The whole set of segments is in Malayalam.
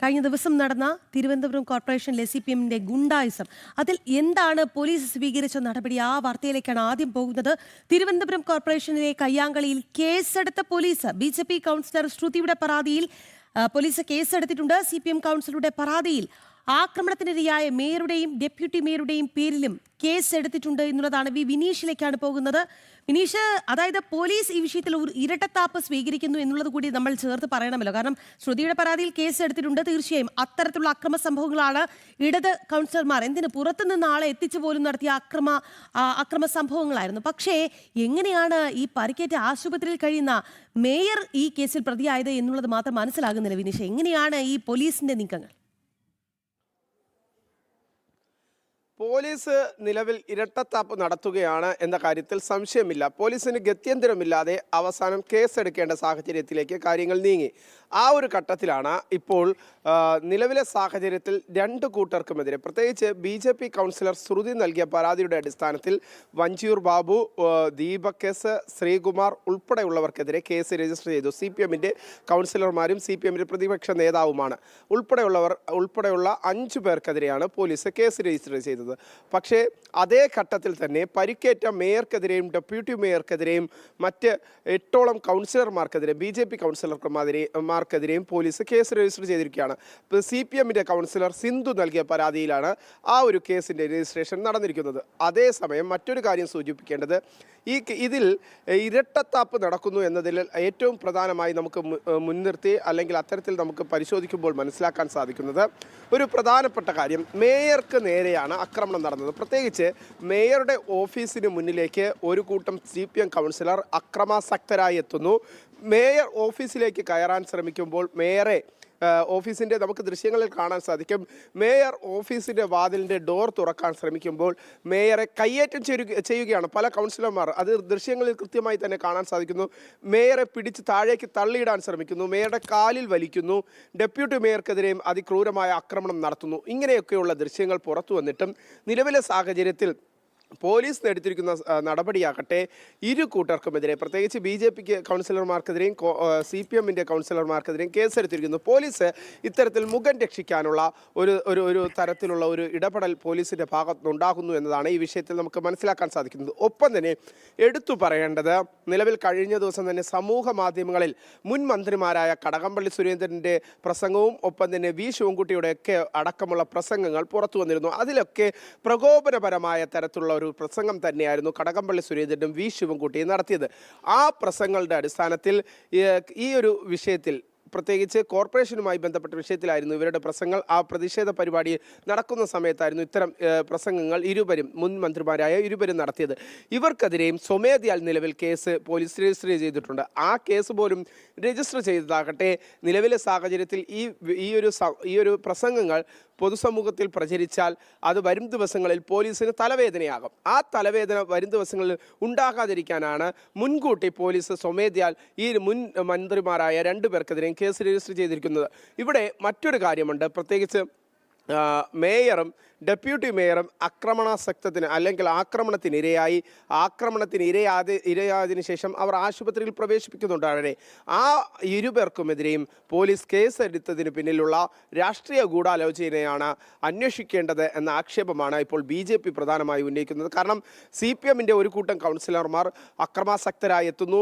കഴിഞ്ഞ ദിവസം നടന്ന തിരുവനന്തപുരം കോർപ്പറേഷനിലെ CPM-ന്റെ ഗുണ്ടായിസം, അതിൽ എന്താണ് പോലീസ് സ്വീകരിച്ച നടപടി? ആ വാർത്തയിലേക്കാണ് ആദ്യം പോകുന്നത്. തിരുവനന്തപുരം കോർപ്പറേഷനിലെ കയ്യാങ്കളിയിൽ കേസെടുത്ത പോലീസ്. BJP കൗൺസിലർ ശ്രുതിയുടെ പരാതിയിൽ പോലീസ് കേസെടുത്തിട്ടുണ്ട്. CPM കൗൺസിലറുടെ പരാതിയിൽ ആക്രമണത്തിനിരയായ മേയറുടെയും ഡെപ്യൂട്ടി മേയറുടെയും പേരിലും കേസെടുത്തിട്ടുണ്ട് എന്നുള്ളതാണ്. വിനീഷിലേക്കാണ് പോകുന്നത്. വിനീഷ്, അതായത് പോലീസ് ഈ വിഷയത്തിൽ ഒരു ഇരട്ടത്താപ്പ് സ്വീകരിക്കുന്നു എന്നുള്ളത് കൂടി നമ്മൾ ചേർത്ത് പറയണമല്ലോ. കാരണം ശ്രുതിയുടെ പരാതിയിൽ കേസെടുത്തിട്ടുണ്ട്. തീർച്ചയായും അത്തരത്തിലുള്ള അക്രമ സംഭവങ്ങളാണ് ഇടത് കൗൺസിലർമാർ എന്തിന് പുറത്തുനിന്ന് ആളെ എത്തിച്ചു പോലും നടത്തിയ അക്രമ സംഭവങ്ങളായിരുന്നു. പക്ഷേ എങ്ങനെയാണ് ഈ പരിക്കേറ്റ ആശുപത്രിയിൽ കഴിയുന്ന മേയർ ഈ കേസിൽ പ്രതിയായത് എന്നുള്ളത് മാത്രം മനസ്സിലാകുന്നില്ല. വിനീഷ്, എങ്ങനെയാണ് ഈ പോലീസിന്റെ നീക്കങ്ങൾ? പോലീസ് നിലവിൽ ഇരട്ടത്താപ്പ് നടത്തുകയാണ് എന്ന കാര്യത്തിൽ സംശയമില്ല. പോലീസിന് ഗത്യന്തരമില്ലാതെ അവസാനം കേസെടുക്കേണ്ട സാഹചര്യത്തിലേക്ക് കാര്യങ്ങൾ നീങ്ങി. ആ ഒരു ഘട്ടത്തിലാണ് ഇപ്പോൾ നിലവിലെ സാഹചര്യത്തിൽ രണ്ട് കൂട്ടർക്കുമെതിരെ, പ്രത്യേകിച്ച് BJP കൗൺസിലർ ശ്രുതി നൽകിയ പരാതിയുടെ അടിസ്ഥാനത്തിൽ വഞ്ചിയൂർ ബാബു, ദീപക് എസ്, ശ്രീകുമാർ ഉൾപ്പെടെയുള്ളവർക്കെതിരെ കേസ് രജിസ്റ്റർ ചെയ്തു. CPM-ന്റെ കൗൺസിലർമാരും CPM-ന്റെ പ്രതിപക്ഷ നേതാവുമാണ് ഉൾപ്പെടെയുള്ള 5 പേർക്കെതിരെയാണ് പോലീസ് കേസ് രജിസ്റ്റർ ചെയ്തത്. പക്ഷേ അതേ ഘട്ടത്തിൽ തന്നെ പരിക്കേറ്റ മേയർക്കെതിരെയും ഡെപ്യൂട്ടി മേയർക്കെതിരെയും മറ്റ് 8ഓളം കൗൺസിലർമാർക്കെതിരെ BJP കൗൺസിലർമാർക്കെതിരെയും പോലീസ് കേസ് രജിസ്റ്റർ ചെയ്തിരിക്കുകയാണ്. CPM-ന്റെ കൗൺസിലർ സിന്ധു നൽകിയ പരാതിയിലാണ് ആ ഒരു കേസിൻ്റെ രജിസ്ട്രേഷൻ നടന്നിരിക്കുന്നത്. അതേസമയം മറ്റൊരു കാര്യം സൂചിപ്പിക്കേണ്ടത്, ഇതിൽ ഇരട്ടത്താപ്പ് നടക്കുന്നു എന്നതിൽ ഏറ്റവും പ്രധാനമായി നമുക്ക് മുൻനിർത്തി അല്ലെങ്കിൽ അത്തരത്തിൽ നമുക്ക് പരിശോധിക്കുമ്പോൾ മനസ്സിലാക്കാൻ സാധിക്കുന്നത് ഒരു പ്രധാനപ്പെട്ട കാര്യം, മേയർക്ക് നേരെയാണ് ആക്രമണം നടന്നത്. പ്രത്യേകിച്ച് മേയറുടെ ഓഫീസിന് മുന്നിലേക്ക് ഒരു കൂട്ടം CPM കൗൺസിലർ അക്രമാസക്തരായി എത്തുന്നു. മേയർ ഓഫീസിലേക്ക് കയറാൻ ശ്രമിക്കുമ്പോൾ മേയറെ ഓഫീസിൻ്റെ നമുക്ക് ദൃശ്യങ്ങളിൽ കാണാൻ സാധിക്കും. മേയർ ഓഫീസിൻ്റെ വാതിലിൻ്റെ ഡോർ തുറക്കാൻ ശ്രമിക്കുമ്പോൾ മേയറെ കയ്യേറ്റം ചെയ്യുകയാണ് പല കൗൺസിലർമാർ. അത് ദൃശ്യങ്ങളിൽ കൃത്യമായി തന്നെ കാണാൻ സാധിക്കുന്നു. മേയറെ പിടിച്ച് താഴേക്ക് തള്ളിയിടാൻ ശ്രമിക്കുന്നു, മേയറുടെ കാലിൽ വലിക്കുന്നു, ഡെപ്യൂട്ടി മേയർക്കെതിരെയും അതിക്രൂരമായ ആക്രമണം നടത്തുന്നു. ഇങ്ങനെയൊക്കെയുള്ള ദൃശ്യങ്ങൾ പുറത്തു വന്നിട്ടും നിലവിലെ സാഹചര്യത്തിൽ പോലീസ് എടുത്തിരിക്കുന്ന നടപടിയാകട്ടെ ഇരു കൂട്ടർക്കുമെതിരെ, പ്രത്യേകിച്ച് BJP കൗൺസിലർമാർക്കെതിരെയും CPM-ന്റെ കൗൺസിലർമാർക്കെതിരെയും കേസെടുത്തിരിക്കുന്നു. പോലീസ് ഇത്തരത്തിൽ മുഖം രക്ഷിക്കാനുള്ള ഒരു തരത്തിലുള്ള ഒരു ഇടപെടൽ പോലീസിൻ്റെ ഭാഗത്തുനിന്നുണ്ടാകുന്നു എന്നതാണ് ഈ വിഷയത്തിൽ നമുക്ക് മനസ്സിലാക്കാൻ സാധിക്കുന്നത്. ഒപ്പം തന്നെ എടുത്തു പറയേണ്ടത്, നിലവിൽ കഴിഞ്ഞ ദിവസം തന്നെ സമൂഹ മാധ്യമങ്ങളിൽ മുൻ മന്ത്രിമാരായ കടകംപള്ളി സുരേന്ദ്രൻ്റെ പ്രസംഗവും ഒപ്പം തന്നെ V. ശിവൻകുട്ടിയുടെയൊക്കെ അടക്കമുള്ള പ്രസംഗങ്ങൾ പുറത്തു വന്നിരുന്നു. അതിലൊക്കെ പ്രകോപനപരമായ തരത്തിലുള്ള ഒരു പ്രസംഗം തന്നെയായിരുന്നു കടകംപള്ളി സുരേന്ദ്രനും V. ശിവൻകുട്ടിയും നടത്തിയത്. ആ പ്രസംഗങ്ങളുടെ അടിസ്ഥാനത്തിൽ ഈ ഒരു വിഷയത്തിൽ, പ്രത്യേകിച്ച് കോർപ്പറേഷനുമായി ബന്ധപ്പെട്ട വിഷയത്തിലായിരുന്നു ഇവരുടെ പ്രസംഗങ്ങൾ. ആ പ്രതിഷേധ പരിപാടി നടക്കുന്ന സമയത്തായിരുന്നു ഇത്തരം പ്രസംഗങ്ങൾ മുൻ മന്ത്രിമാരായ ഇരുവരും നടത്തിയത്. ഇവർക്കെതിരെയും സ്വമേധയാൽ നിലവിൽ കേസ് പോലീസ് രജിസ്റ്റർ ചെയ്തിട്ടുണ്ട്. ആ കേസ് പോലും രജിസ്റ്റർ ചെയ്തതാകട്ടെ നിലവിലെ സാഹചര്യത്തിൽ ഈ ഒരു പ്രസംഗങ്ങൾ പൊതുസമൂഹത്തിൽ പ്രചരിച്ചാൽ അത് വരും ദിവസങ്ങളിൽ പോലീസിന് തലവേദനയാകും. ആ തലവേദന വരും ദിവസങ്ങളിൽ ഉണ്ടാകാതിരിക്കാനാണ് മുൻകൂട്ടി പോലീസ് സ്വമേധയാൽ ഈ മുൻ മന്ത്രിമാരായ 2 പേർക്കെതിരെയും കേസ് രജിസ്റ്റർ ചെയ്തിരിക്കുന്നത്. ഇവിടെ മറ്റൊരു കാര്യമുണ്ട്. പ്രത്യേകിച്ച് മേയറും ഡെപ്യൂട്ടി മേയറും ആക്രമണത്തിനിരയായതിനു ശേഷം അവർ ആശുപത്രിയിൽ പ്രവേശിപ്പിക്കുന്നുണ്ടാണ്. ആ ഇരുപേർക്കുമെതിരെയും പോലീസ് കേസെടുത്തതിന് പിന്നിലുള്ള രാഷ്ട്രീയ ഗൂഢാലോചനയാണ് അന്വേഷിക്കേണ്ടത് എന്ന ആക്ഷേപമാണ് ഇപ്പോൾ BJP പ്രധാനമായി ഉന്നയിക്കുന്നത്. കാരണം CPM-ന്റെ ഒരു കൂട്ടം കൗൺസിലർമാർ അക്രമാസക്തരായി എത്തുന്നു.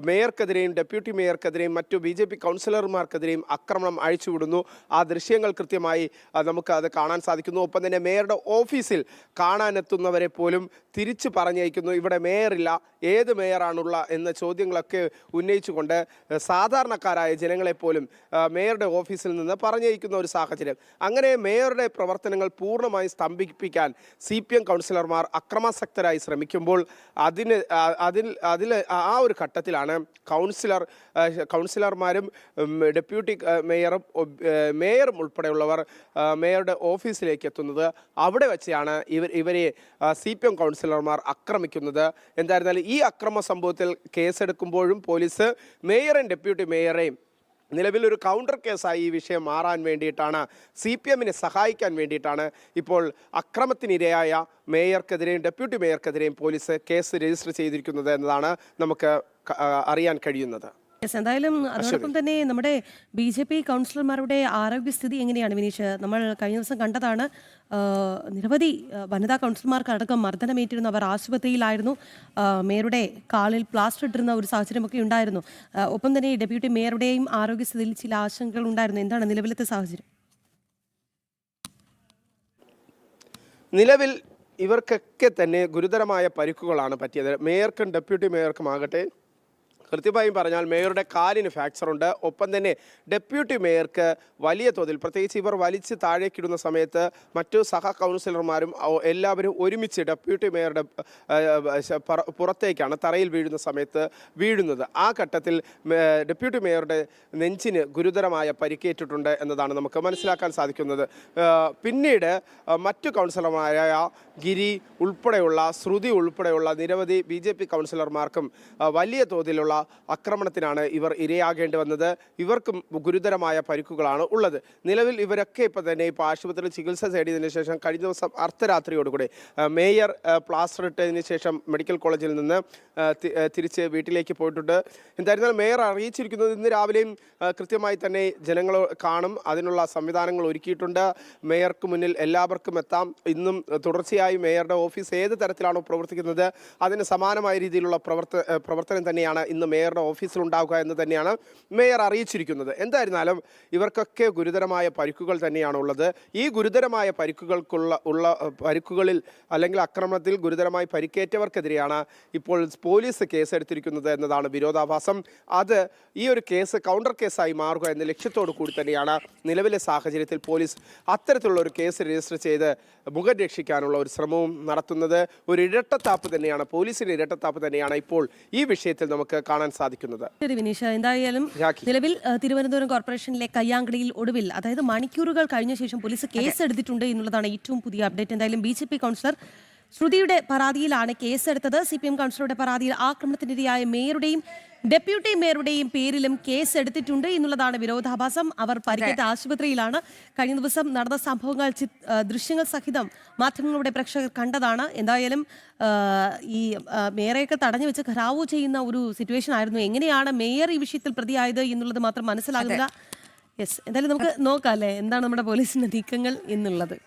മേയർക്കെതിരെയും ഡെപ്യൂട്ടി മേയർക്കെതിരെയും മറ്റു BJP കൗൺസിലർമാർക്കെതിരെയും ആക്രമണം അഴിച്ചുവിടുന്നു. ആ ദൃശ്യങ്ങൾ കൃത്യമായി നമുക്ക് അത് കാണാൻ സാധിക്കുന്നു. ഒപ്പം തന്നെ മേയറുടെ ഓഫീസിൽ കാണാനെത്തുന്നവരെ പോലും തിരിച്ചു പറഞ്ഞയക്കുന്നു. ഇവിടെ മേയറില്ല, ഏത് മേയറാണുള്ള എന്ന ചോദ്യങ്ങളൊക്കെ ഉന്നയിച്ചുകൊണ്ട് സാധാരണക്കാരായ ജനങ്ങളെപ്പോലും മേയറുടെ ഓഫീസിൽ നിന്ന് പറഞ്ഞയക്കുന്ന ഒരു സാഹചര്യം. അങ്ങനെ മേയറുടെ പ്രവർത്തനങ്ങൾ പൂർണ്ണമായി സ്തംഭിപ്പിക്കാൻ CPM കൗൺസിലർമാർ അക്രമാസക്തരായി ശ്രമിക്കുമ്പോൾ ആ ഒരു ഘട്ടത്തിലാണ് കൗൺസിലർമാരും ഡെപ്യൂട്ടി മേയറും ഉൾപ്പെടെയുള്ളവർ മേയറുടെ ഓഫീസിലേക്ക് എത്തുന്നത്. അവിടെ വെച്ചാണ് ഇവരെ CPM കൗൺസിലർമാർ ആക്രമിക്കുന്നത്. എന്തായിരുന്നാലും ഈ അക്രമ സംഭവത്തിൽ കേസെടുക്കുമ്പോഴും പോലീസ് മേയറും ഡെപ്യൂട്ടി മേയറേയും നിലവിൽ ഒരു കൗണ്ടർ കേസായി ഈ വിഷയം മാറാൻ വേണ്ടിയിട്ടാണ്, CPM-നെ സഹായിക്കാൻ വേണ്ടിയിട്ടാണ് ഇപ്പോൾ അക്രമത്തിനിരയായ മേയർക്കെതിരെയും ഡെപ്യൂട്ടി മേയർക്കെതിരെയും പോലീസ് കേസ് രജിസ്റ്റർ ചെയ്തിരിക്കുന്നത് എന്നതാണ് നമുക്ക് അറിയാൻ കഴിയുന്നത്. യെസ്, എന്തായാലും അതോടൊപ്പം തന്നെ നമ്മുടെ BJP കൗൺസിലർമാരുടെ ആരോഗ്യസ്ഥിതി എങ്ങനെയാണ് വിനീഷ്? നമ്മൾ കഴിഞ്ഞ ദിവസം കണ്ടതാണ്, നിരവധി വനിതാ കൗൺസിലർമാർക്കടക്കം മർദ്ദനമേറ്റിരുന്നു. അവർ ആശുപത്രിയിലായിരുന്നു. മേയറുടെ കാലിൽ പ്ലാസ്റ്റർ ഇട്ടിരുന്ന ഒരു സാഹചര്യമൊക്കെ ഉണ്ടായിരുന്നു. ഒപ്പം തന്നെ ഡെപ്യൂട്ടി മേയറുടെയും ആരോഗ്യസ്ഥിതിയിൽ ചില ആശങ്കകൾ ഉണ്ടായിരുന്നു. എന്താണ് നിലവിലത്തെ സാഹചര്യം? നിലവിൽ ഇവർക്കൊക്കെ തന്നെ ഗുരുതരമായ പരിക്കുകളാണ് പറ്റിയത്. മേയർക്കും ഡെപ്യൂട്ടി മേയർക്കും ആകട്ടെ, കൃത്യമായും പറഞ്ഞാൽ മേയറുടെ കാലിന് ഫ്രാക്ചറുണ്ട്. ഒപ്പം തന്നെ ഡെപ്യൂട്ടി മേയർക്ക് വലിയ തോതിൽ, പ്രത്യേകിച്ച് ഇവർ വലിച്ച് താഴേക്കിടുന്ന സമയത്ത് മറ്റു സഹ കൗൺസിലർമാരും എല്ലാവരും ഒരുമിച്ച് ഡെപ്യൂട്ടി മേയറുടെ പുറത്തേക്കാണ് തറയിൽ വീഴുന്ന സമയത്ത് വീഴുന്നത്. ആ ഘട്ടത്തിൽ ഡെപ്യൂട്ടി മേയറുടെ നെഞ്ചിന് ഗുരുതരമായ പരിക്കേറ്റിട്ടുണ്ട് എന്നതാണ് നമുക്ക് മനസ്സിലാക്കാൻ സാധിക്കുന്നത്. പിന്നീട് മറ്റു കൗൺസിലർമാരായ ഗിരി ഉൾപ്പെടെയുള്ള, ശ്രുതി ഉൾപ്പെടെയുള്ള നിരവധി BJP കൗൺസിലർമാർക്കും വലിയ തോതിലുള്ള ആക്രമണത്തിനാണ് ഇവർ ഇരയാകേണ്ടി വന്നത്. ഇവർക്കും ഗുരുതരമായ പരിക്കുകളാണ് ഉള്ളത്. നിലവിൽ ഇവരൊക്കെ ഇപ്പോൾ ആശുപത്രിയിൽ ചികിത്സ തേടിയതിനു ശേഷം കഴിഞ്ഞ ദിവസം അർദ്ധരാത്രിയോടുകൂടി മേയർ പ്ലാസ്റ്റർ ഇട്ടതിന് ശേഷം മെഡിക്കൽ കോളേജിൽ നിന്ന് തിരിച്ച് വീട്ടിലേക്ക് പോയിട്ടുണ്ട്. എന്തായിരുന്നാലും മേയർ അറിയിച്ചിരിക്കുന്നത് ഇന്ന് രാവിലെയും കൃത്യമായി തന്നെ ജനങ്ങൾ കാണും, അതിനുള്ള സംവിധാനങ്ങൾ ഒരുക്കിയിട്ടുണ്ട്. മേയർക്ക് മുന്നിൽ എല്ലാവർക്കും എത്താം. ഇന്നും തുടർച്ചയായി മേയറുടെ ഓഫീസ് ഏത് തരത്തിലാണോ പ്രവർത്തിക്കുന്നത് അതിന് സമാനമായ രീതിയിലുള്ള പ്രവർത്തനം തന്നെയാണ് ഇന്ന് മേയറുടെ ഓഫീസിലുണ്ടാവുക എന്ന് തന്നെയാണ് മേയർ അറിയിച്ചിരിക്കുന്നത്. എന്തായിരുന്നാലും ഇവർക്കൊക്കെ ഗുരുതരമായ പരിക്കുകൾ തന്നെയാണ് ഉള്ളത്. ഈ ഗുരുതരമായ പരിക്കുകളിൽ അല്ലെങ്കിൽ ആക്രമണത്തിൽ ഗുരുതരമായി പരിക്കേറ്റവർക്കെതിരെയാണ് ഇപ്പോൾ പോലീസ് കേസെടുത്തിരിക്കുന്നത് എന്നതാണ് വിരോധാഭാസം. അത് ഈ ഒരു കേസ് കൗണ്ടർ കേസായി മാറുക എന്ന ലക്ഷ്യത്തോടു കൂടി തന്നെയാണ് നിലവിലെ സാഹചര്യത്തിൽ പോലീസ് അത്തരത്തിലുള്ള ഒരു കേസ് രജിസ്റ്റർ ചെയ്ത് മുഖം രക്ഷിക്കാനുള്ള ഒരു ശ്രമവും നടത്തുന്നത്. ഒരു ഇരട്ടത്താപ്പ് തന്നെയാണ്, പോലീസിന്റെ ഇരട്ടത്താപ്പ് തന്നെയാണ് ഇപ്പോൾ ഈ വിഷയത്തിൽ നമുക്ക് കാണാൻ സാധിക്കുന്നത്. ശരി വിനീഷ്, എന്തായാലും നിലവിൽ തിരുവനന്തപുരം കോർപ്പറേഷനിലെ കയ്യാങ്കളിയിൽ ഒടുവിൽ, അതായത് മണിക്കൂറുകൾ കഴിഞ്ഞ ശേഷം പോലീസ് കേസ് എടുത്തിട്ടുണ്ട് എന്നുള്ളതാണ് ഏറ്റവും പുതിയ അപ്ഡേറ്റ്. എന്തായാലും BJP കൗൺസിലർ ശ്രുതിയുടെ പരാതിയിലാണ് കേസെടുത്തത്. CPM കൗൺസിലറുടെ പരാതിയിൽ ആക്രമണത്തിനിരയായ മേയറുടെയും ഡെപ്യൂട്ടി മേയറുടെയും പേരിലും കേസ് എടുത്തിട്ടുണ്ട് എന്നുള്ളതാണ് വിരോധാഭാസം. അവർ പരിക്കേറ്റ ആശുപത്രിയിലാണ്. കഴിഞ്ഞ ദിവസം നടന്ന സംഭവങ്ങൾ ദൃശ്യങ്ങൾ സഹിതം മാധ്യമങ്ങളുടെ പ്രേക്ഷകർ കണ്ടതാണ്. എന്തായാലും ഈ മേയറെയൊക്കെ തടഞ്ഞു വെച്ച് ഘരാവോ ചെയ്യുന്ന ഒരു സിറ്റുവേഷൻ ആയിരുന്നു. എങ്ങനെയാണ് മേയർ ഈ വിഷയത്തിൽ പ്രതിയായത് എന്നുള്ളത് മാത്രം മനസ്സിലാകുന്നില്ല. യെസ്, എന്തായാലും നമുക്ക് നോക്കാം അല്ലേ എന്താണ് നമ്മുടെ പോലീസിന്റെ നീക്കങ്ങൾ എന്നുള്ളത്.